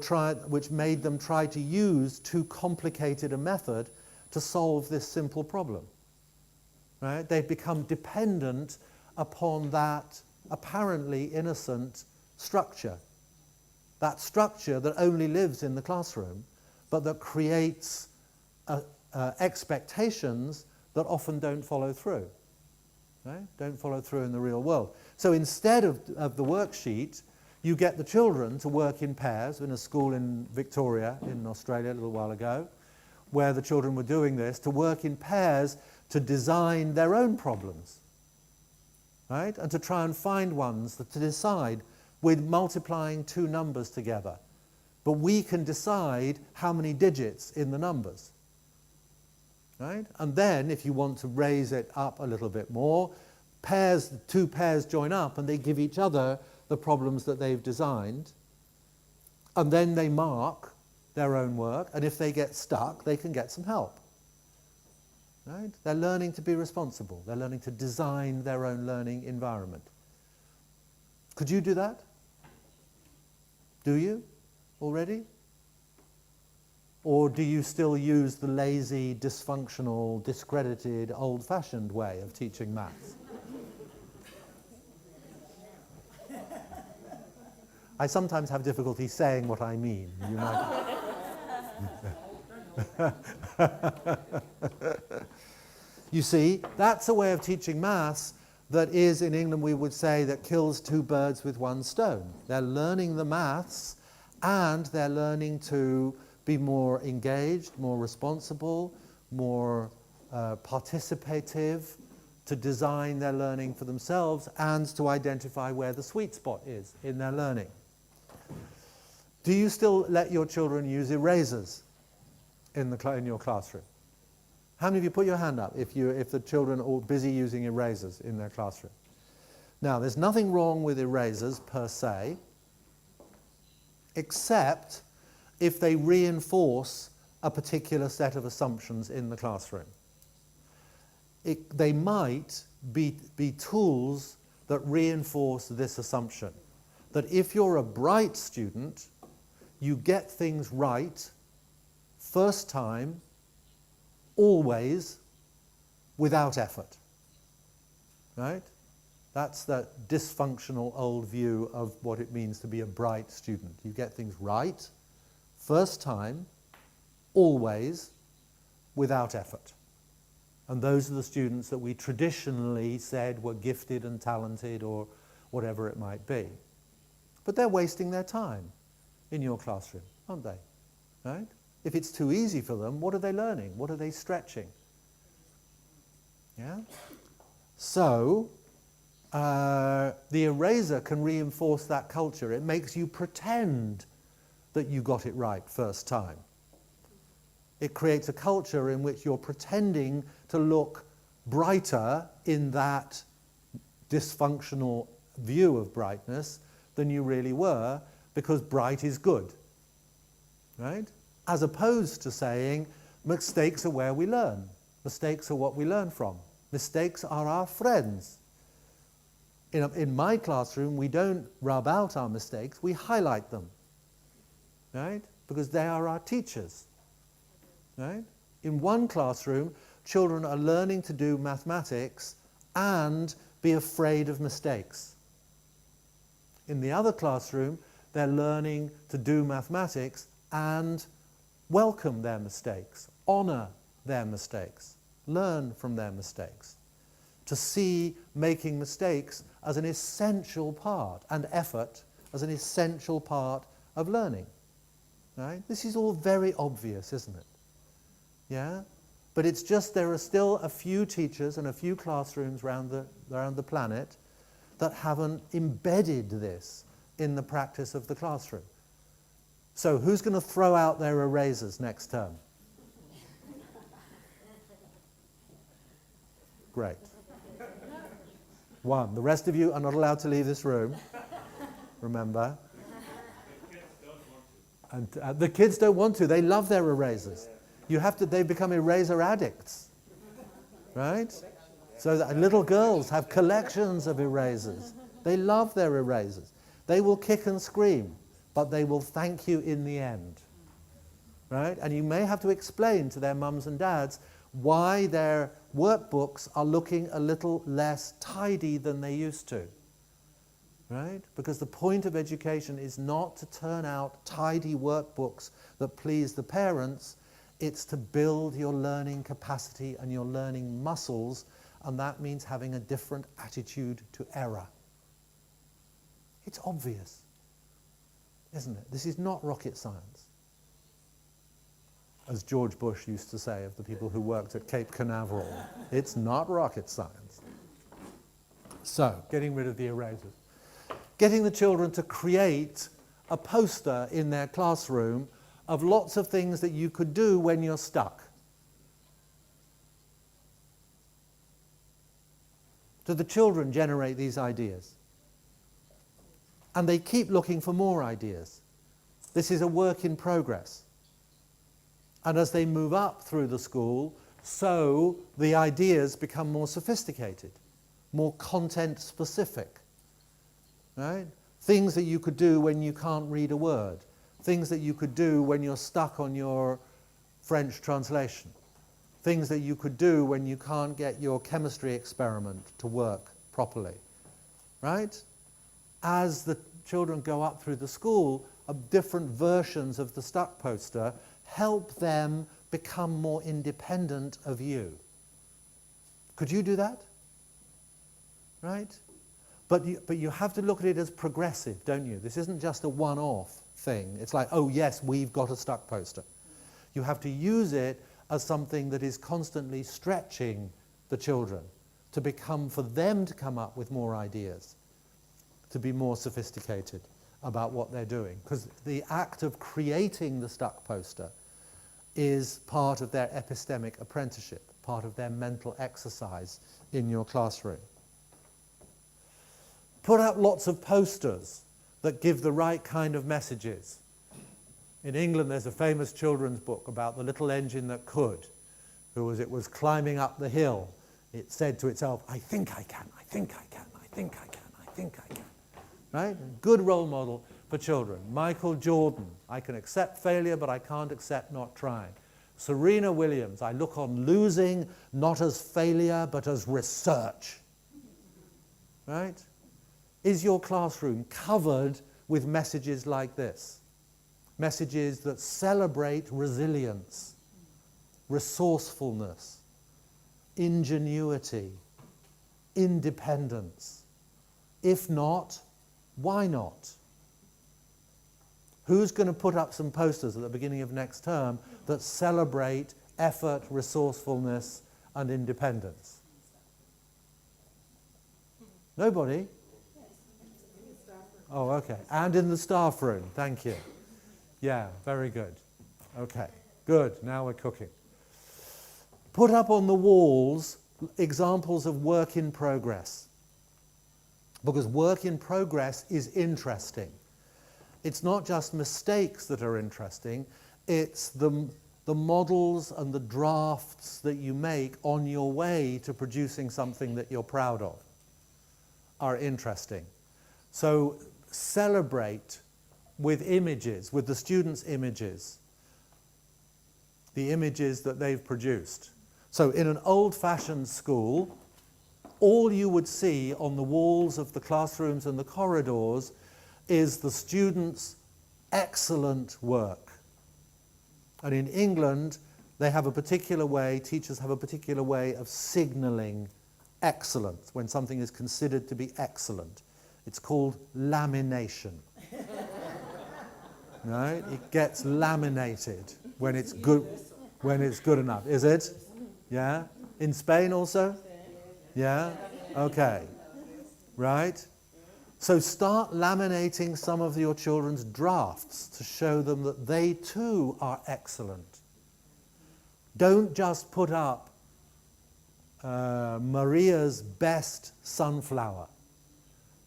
which made them try to use too complicated a method to solve this simple problem. Right? They'd become dependent upon that apparently innocent structure. That structure that only lives in the classroom, but that creates expectations that often don't follow through. Right? Don't follow through in the real world. So instead of the worksheet, you get the children to work in pairs in a school in Victoria in Australia a little while ago, where the children were doing this, to work in pairs to design their own problems. Right? And to try and find ones to decide with multiplying two numbers together. But we can decide how many digits in the numbers. Right? And then, if you want to raise it up a little bit more, two pairs join up and they give each other the problems that they've designed. And then they mark their own work, and if they get stuck, they can get some help. Right? They're learning to be responsible. They're learning to design their own learning environment. Could you do that? Do you already? Or do you still use the lazy, dysfunctional, discredited, old-fashioned way of teaching maths? I sometimes have difficulty saying what I mean. You might. You see, that's a way of teaching maths that is, in England we would say, that kills two birds with one stone. They're learning the maths and they're learning to be more engaged, more responsible, more participative, to design their learning for themselves and to identify where the sweet spot is in their learning. Do you still let your children use erasers in your classroom? How many of you put your hand up if the children are all busy using erasers in their classroom? Now, there's nothing wrong with erasers per se, except if they reinforce a particular set of assumptions in the classroom. They might be tools that reinforce this assumption, that if you're a bright student, you get things right first time, always, without effort. Right? That's that dysfunctional old view of what it means to be a bright student. You get things right first time, always, without effort. And those are the students that we traditionally said were gifted and talented or whatever it might be. But they're wasting their time in your classroom, aren't they? Right? If it's too easy for them, what are they learning? What are they stretching? Yeah? So, the eraser can reinforce that culture. It makes you pretend that you got it right first time. It creates a culture in which you're pretending to look brighter in that dysfunctional view of brightness than you really were, because bright is good. Right? As opposed to saying, mistakes are where we learn. Mistakes are what we learn from. Mistakes are our friends. In my classroom, we don't rub out our mistakes, we highlight them. Right? Because they are our teachers. Right? In one classroom, children are learning to do mathematics and be afraid of mistakes. In the other classroom, they're learning to do mathematics and welcome their mistakes, honor their mistakes, learn from their mistakes, to see making mistakes as an essential part and effort as an essential part of learning. Right? This is all very obvious, isn't it? Yeah? But it's just there are still a few teachers and a few classrooms around the planet that haven't embedded this in the practice of the classroom. So who's going to throw out their erasers next term? Great. The rest of you are not allowed to leave this room. Remember. And the kids don't want to. They love their erasers. They become eraser addicts, right? So that little girls have collections of erasers. They love their erasers. They will kick and scream, but they will thank you in the end, right? And you may have to explain to their mums and dads why their workbooks are looking a little less tidy than they used to, right? Because the point of education is not to turn out tidy workbooks that please the parents. It's to build your learning capacity and your learning muscles, and that means having a different attitude to error. It's obvious, isn't it? This is not rocket science, as George Bush used to say of the people who worked at Cape Canaveral. It's not rocket science. So, getting rid of the erasers. Getting the children to create a poster in their classroom of lots of things that you could do when you're stuck. Do the children generate these ideas? And they keep looking for more ideas. This is a work in progress. And as they move up through the school, so the ideas become more sophisticated, more content specific, right? Things that you could do when you can't read a word. Things that you could do when you're stuck on your French translation. Things that you could do when you can't get your chemistry experiment to work properly, right? As the children go up through the school, different versions of the stuck poster help them become more independent of you. Could you do that? Right? But you have to look at it as progressive, don't you? This isn't just a one-off thing. It's like, oh yes, we've got a stuck poster. You have to use it as something that is constantly stretching the children for them to come up with more ideas, to be more sophisticated about what they're doing. Because the act of creating the stuck poster is part of their epistemic apprenticeship, part of their mental exercise in your classroom. Put up lots of posters that give the right kind of messages. In England, there's a famous children's book about the little engine that could, who, as it was climbing up the hill, it said to itself, I think I can, I think I can, I think I can, I think I can. Right? Good role model for children. Michael Jordan, I can accept failure, but I can't accept not trying. Serena Williams, I look on losing not as failure, but as research. Right? Is your classroom covered with messages like this? Messages that celebrate resilience, resourcefulness, ingenuity, independence. If not, why not? Who's going to put up some posters at the beginning of next term that celebrate effort, resourcefulness, and independence? Nobody? Oh, okay. And in the staff room, thank you. Yeah, very good. Okay, good. Now we're cooking. Put up on the walls examples of work in progress. Because work in progress is interesting. It's not just mistakes that are interesting, it's the models and the drafts that you make on your way to producing something that you're proud of are interesting. So celebrate with images, with the students' images, the images that they've produced. So in an old-fashioned school, all you would see on the walls of the classrooms and the corridors is the students' excellent work. And in England, they have a particular way, teachers have a particular way of signalling excellence when something is considered to be excellent. It's called lamination. Right? It gets laminated when it's good enough. Is it? Yeah? In Spain also? Yeah? Okay. Right? So start laminating some of your children's drafts to show them that they too are excellent. Don't just put up Maria's best sunflower.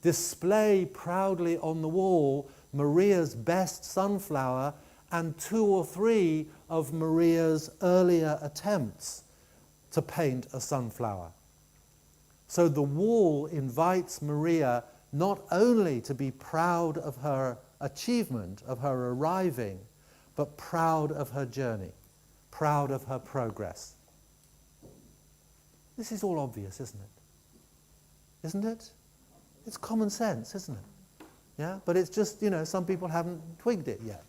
Display proudly on the wall Maria's best sunflower and 2 or 3 of Maria's earlier attempts to paint a sunflower. So the wall invites Maria not only to be proud of her achievement, of her arriving, but proud of her journey, proud of her progress. This is all obvious, isn't it? Isn't it? It's common sense, isn't it? Yeah? But it's just, some people haven't twigged it yet.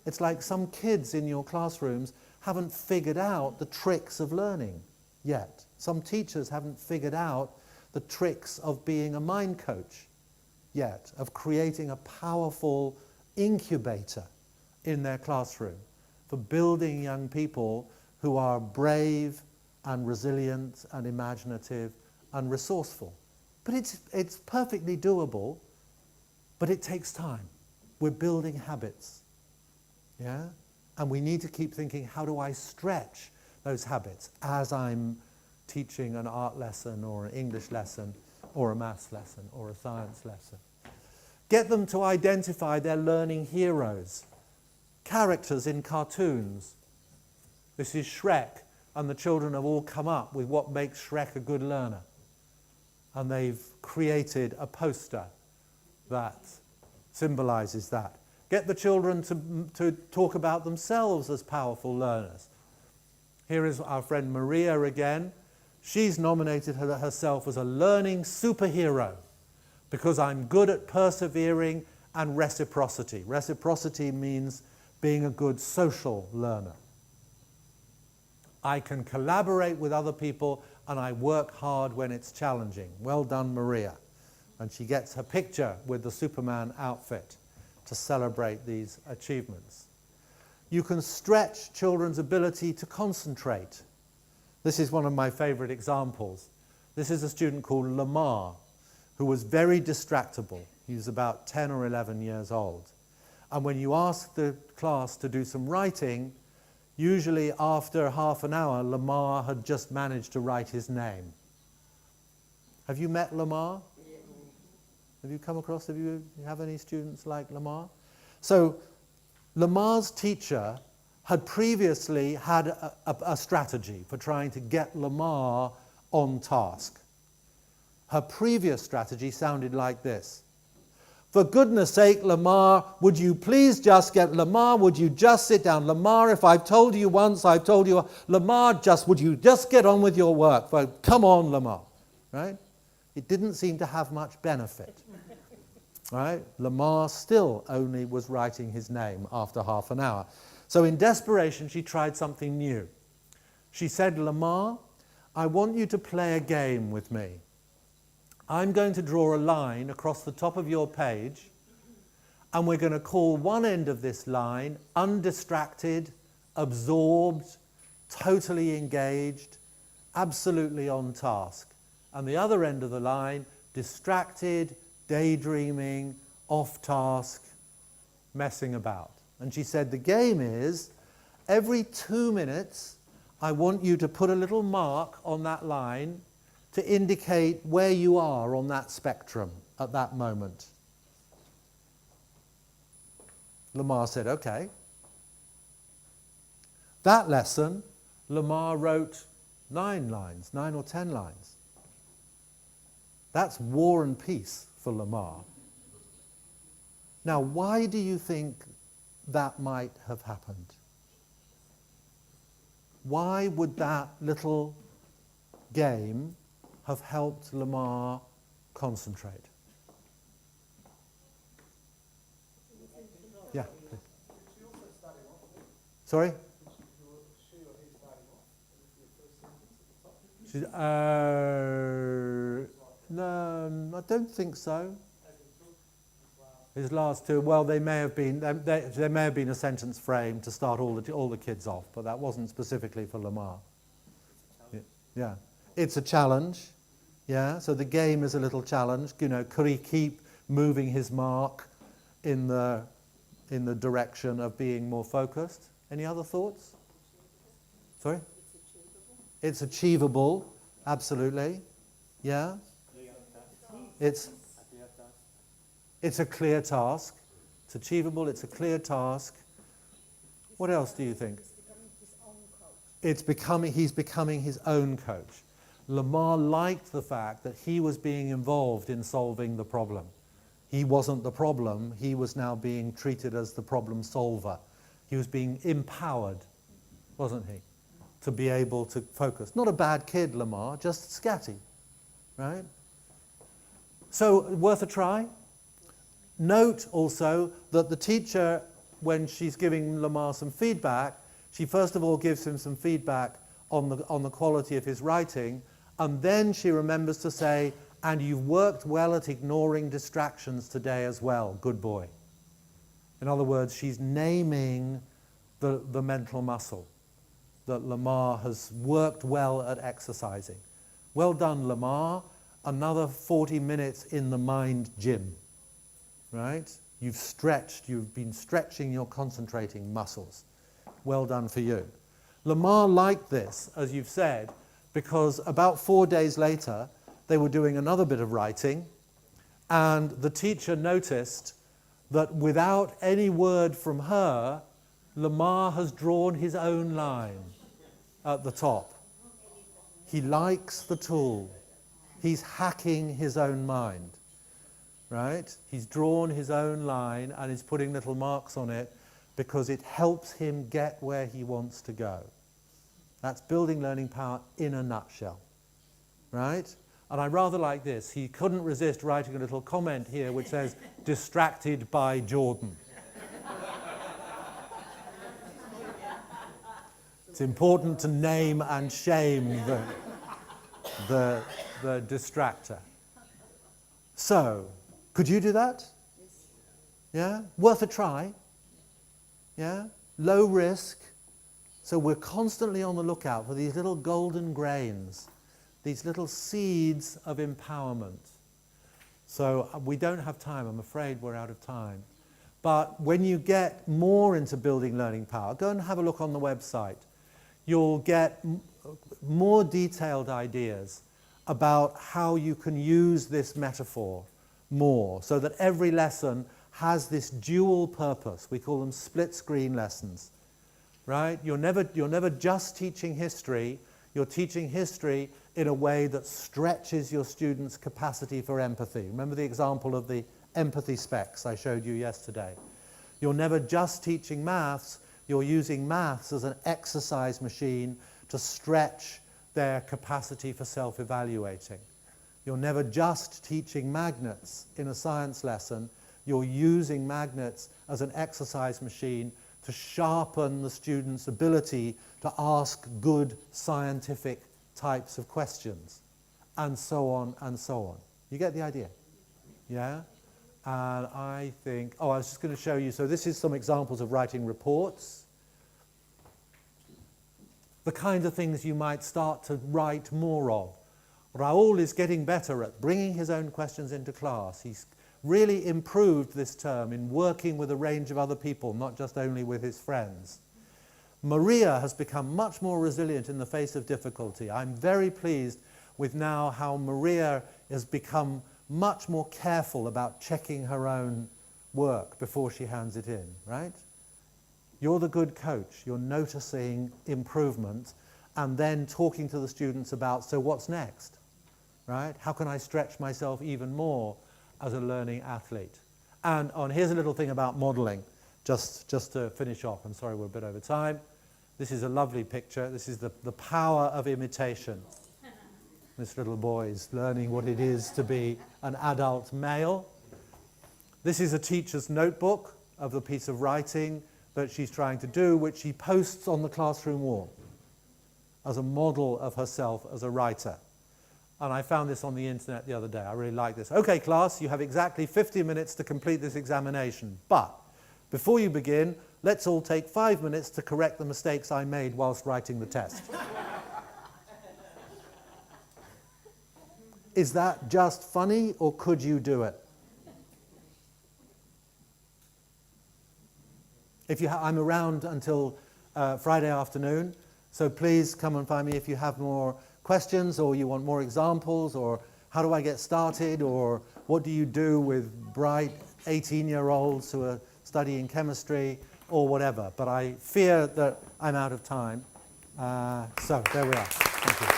It's like some kids in your classrooms haven't figured out the tricks of learning yet. Some teachers haven't figured out the tricks of being a mind coach yet, of creating a powerful incubator in their classroom for building young people who are brave and resilient and imaginative and resourceful. But it's perfectly doable, but it takes time. We're building habits, yeah? And we need to keep thinking, how do I stretch those habits as I'm teaching an art lesson or an English lesson or a maths lesson or a science lesson? Get them to identify their learning heroes, characters in cartoons. This is Shrek, and the children have all come up with what makes Shrek a good learner. And they've created a poster that symbolizes that. Get the children to talk about themselves as powerful learners. Here is our friend Maria again. She's nominated herself as a learning superhero because I'm good at persevering and reciprocity. Reciprocity means being a good social learner. I can collaborate with other people and I work hard when it's challenging. Well done, Maria. And she gets her picture with the Superman outfit to celebrate these achievements. You can stretch children's ability to concentrate. This is one of my favorite examples. This is a student called Lamar, who was very distractible. He was about 10 or 11 years old. And when you ask the class to do some writing, usually after half an hour, Lamar had just managed to write his name. Have you met Lamar? Have you come across, do you have any students like Lamar? So Lamar's teacher had previously had a strategy for trying to get Lamar on task. Her previous strategy sounded like this. For goodness sake, Lamar, would you please just Lamar, would you just sit down? Lamar, if I've told you once, I've told you, Lamar, would you just get on with your work? Come on, Lamar, right? It didn't seem to have much benefit, right? Lamar still only was writing his name after half an hour. So in desperation, she tried something new. She said, Lamar, I want you to play a game with me. I'm going to draw a line across the top of your page, and we're going to call one end of this line undistracted, absorbed, totally engaged, absolutely on task. And the other end of the line, distracted, daydreaming, off task, messing about. And she said, the game is, every 2 minutes, I want you to put a little mark on that line to indicate where you are on that spectrum at that moment. Lamar said, okay. That lesson, Lamar wrote 9 lines, 9 or 10 lines. That's War and Peace for Lamar. Now, why do you think that might have happened? Why would that little game have helped Lamar concentrate? Yeah. Please. Sorry? No, I don't think so. His last two, well, they may have been. There may have been a sentence frame to start all the kids off, but that wasn't specifically for Lamar. Yeah, it's a challenge. Yeah, so the game is a little challenge. You know, could he keep moving his mark in the direction of being more focused? Any other thoughts? Sorry? It's achievable, absolutely. Yeah. It's a clear task. It's achievable, it's a clear task. What else do you think? He's becoming his own coach. Lamar liked the fact that he was being involved in solving the problem. He wasn't the problem, he was now being treated as the problem solver. He was being empowered, wasn't he, to be able to focus. Not a bad kid, Lamar, just scatty, right? So, worth a try. Note also that the teacher, when she's giving Lamar some feedback, she first of all gives him some feedback on the quality of his writing, and then she remembers to say, and you've worked well at ignoring distractions today as well, good boy. In other words, she's naming the mental muscle that Lamar has worked well at exercising. Well done, Lamar. Another 40 minutes in the mind gym, right? You've been stretching your concentrating muscles. Well done for you. Lamar liked this, as you've said, because about 4 days later, they were doing another bit of writing, and the teacher noticed that without any word from her, Lamar has drawn his own line at the top. He likes the tool. He's hacking his own mind, right? He's drawn his own line and is putting little marks on it because it helps him get where he wants to go. That's building learning power in a nutshell, right? And I rather like this. He couldn't resist writing a little comment here which says, distracted by Jordan. It's important to name and shame the distractor. So, could you do that? Yeah? Worth a try? Yeah? Low risk. So we're constantly on the lookout for these little golden grains, these little seeds of empowerment. So we don't have time, I'm afraid we're out of time. But when you get more into building learning power, go and have a look on the website. You'll get more detailed ideas about how you can use this metaphor more, so that every lesson has this dual purpose. We call them split screen lessons, right? You're never just teaching history, you're teaching history in a way that stretches your students' capacity for empathy. Remember the example of the empathy specs I showed you yesterday. You're never just teaching maths, you're using maths as an exercise machine to stretch their capacity for self-evaluating. You're never just teaching magnets in a science lesson, you're using magnets as an exercise machine to sharpen the student's ability to ask good scientific types of questions, and so on and so on. You get the idea? Yeah? And I think, I was just going to show you, so this is some examples of writing reports. The kind of things you might start to write more of. Raoul is getting better at bringing his own questions into class. He's really improved this term in working with a range of other people, not just only with his friends. Maria has become much more resilient in the face of difficulty. I'm very pleased with now how Maria has become much more careful about checking her own work before she hands it in, right? You're the good coach. You're noticing improvement and then talking to the students about, so what's next, right? How can I stretch myself even more as a learning athlete? And here's a little thing about modeling, just to finish off. I'm sorry we're a bit over time. This is a lovely picture. This is the power of imitation. This little boy is learning what it is to be an adult male. This is a teacher's notebook of the piece of writing that she's trying to do, which she posts on the classroom wall as a model of herself as a writer. And I found this on the internet the other day. I really like this. Okay, class, you have exactly 50 minutes to complete this examination. But before you begin, let's all take 5 minutes to correct the mistakes I made whilst writing the test. Is that just funny, or could you do it? I'm around until Friday afternoon, so please come and find me if you have more questions, or you want more examples, or how do I get started, or what do you do with bright 18-year-olds who are studying chemistry. or whatever. But I fear that I'm out of time. So there we are. Thank you.